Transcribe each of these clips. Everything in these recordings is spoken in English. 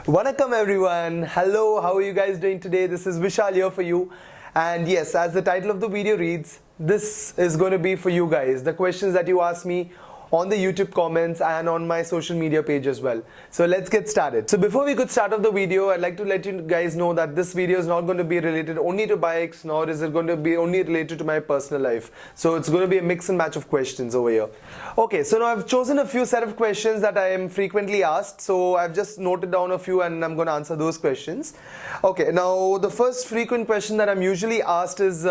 Vanakkam everyone. Hello, how are you guys doing today? This is Vishal here for you. And yes, as the title of the video reads, this is going to be for you guys. The questions that you asked me on the YouTube comments and on my social media page as well. So let's get started. So before we could start off the video, I'd like to let you guys know that this video is not going to be related only to bikes, nor is it going to be only related to my personal life. So it's going to be a mix and match of questions over here. Okay, so now I've chosen a few set of questions that I am frequently asked. So I've just noted down a few and I'm going to answer those questions. Okay, now the first frequent question that I'm usually asked is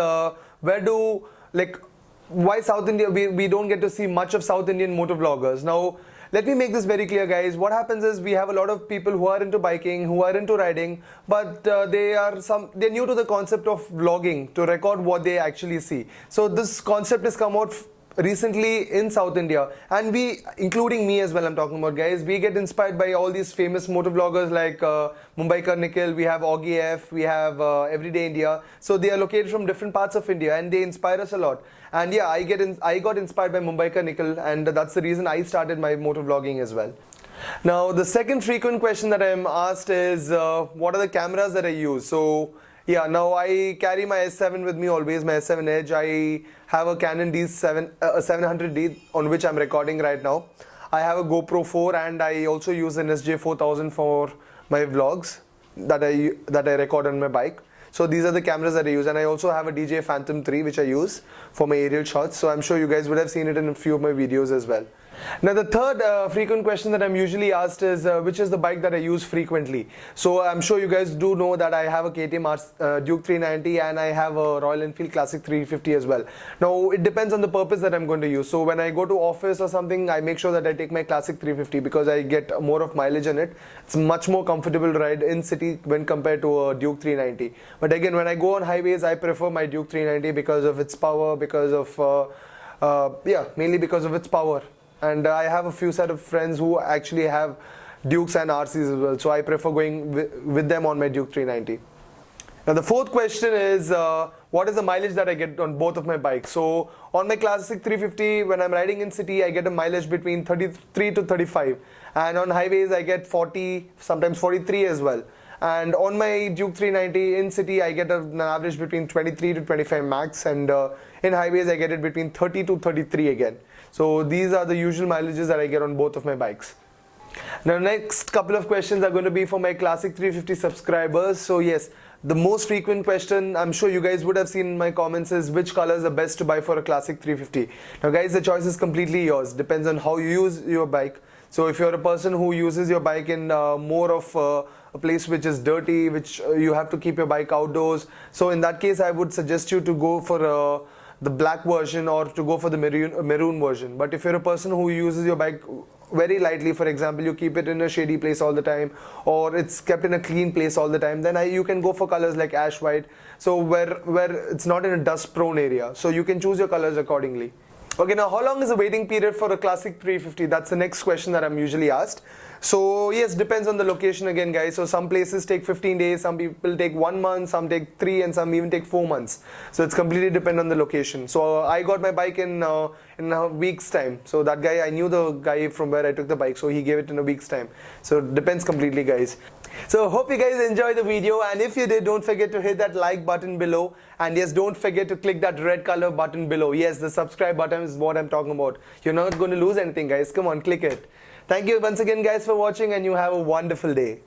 why South India, we don't get to see much of South Indian motor vloggers. Now, let me make this very clear, guys. What happens is we have a lot of people who are into biking, who are into riding, but they're new to the concept of vlogging, to record what they actually see. So this concept has come out recently in South India, and we, including me as well, I'm talking about, guys, we get inspired by all these famous motor vloggers like Mumbiker, Nikhil, we have Augie F, we have Everyday India. So they are located from different parts of India and they inspire us a lot. And yeah, I got inspired by Mumbiker, Nikhil, and that's the reason I started my motor vlogging as well. Now the second frequent question that I'm asked is what are the cameras that I use? So yeah, now I carry my S7 with me always, my S7 Edge. I have a Canon D700D on which I'm recording right now. I have a GoPro 4 and I also use an SJ4000 for my vlogs that I record on my bike. So these are the cameras that I use, and I also have a DJI Phantom 3 which I use for my aerial shots. So I'm sure you guys would have seen it in a few of my videos as well. Now the third frequent question that I'm usually asked is which is the bike that I use frequently. So I'm sure you guys do know that I have a KTM Duke 390 and I have a Royal Enfield Classic 350 as well. Now it depends on the purpose that I'm going to use. So when I go to office or something, I make sure that I take my Classic 350 because I get more of mileage in it. It's much more comfortable to ride in city when compared to a Duke 390. But again, when I go on highways, I prefer my Duke 390 because of its power, because of mainly because of its power. And I have a few set of friends who actually have Dukes and RCs as well. So I prefer going with them on my Duke 390. Now the fourth question is what is the mileage that I get on both of my bikes? So on my Classic 350, when I'm riding in city, I get a mileage between 33 to 35. And on highways, I get 40, sometimes 43 as well. And on my Duke 390 in city, I get an average between 23 to 25 max. And in highways, I get it between 30 to 33 again. So these are the usual mileages that I get on both of my bikes. Now next couple of questions are going to be for my Classic 350 subscribers. So yes, the most frequent question I'm sure you guys would have seen in my comments is which color is the best to buy for a Classic 350. Now guys, the choice is completely yours. Depends on how you use your bike. So if you're a person who uses your bike in more of a place which is dirty, which you have to keep your bike outdoors, so in that case I would suggest you to go for the black version or to go for the maroon version. But if you're a person who uses your bike very lightly, for example, you keep it in a shady place all the time, or it's kept in a clean place all the time, then you can go for colors like ash white, so where it's not in a dust prone area, so you can choose your colors accordingly. Okay, now how long is the waiting period for a Classic 350? That's the next question that I'm usually asked. So yes, depends on the location again, guys. So some places take 15 days, some people take 1 month, some take 3, and some even take 4 months. So it's completely depend on the location. So I got my bike in a week's time. So that guy, I knew the guy from where I took the bike, so he gave it in a week's time. So it depends completely, guys. So hope you guys enjoyed the video, and if you did, don't forget to hit that like button below, and yes, don't forget to click that red color button below. Yes, the subscribe button is what I'm talking about. You're not going to lose anything, guys. Come on, click it. Thank you once again, guys, for watching, and you have a wonderful day.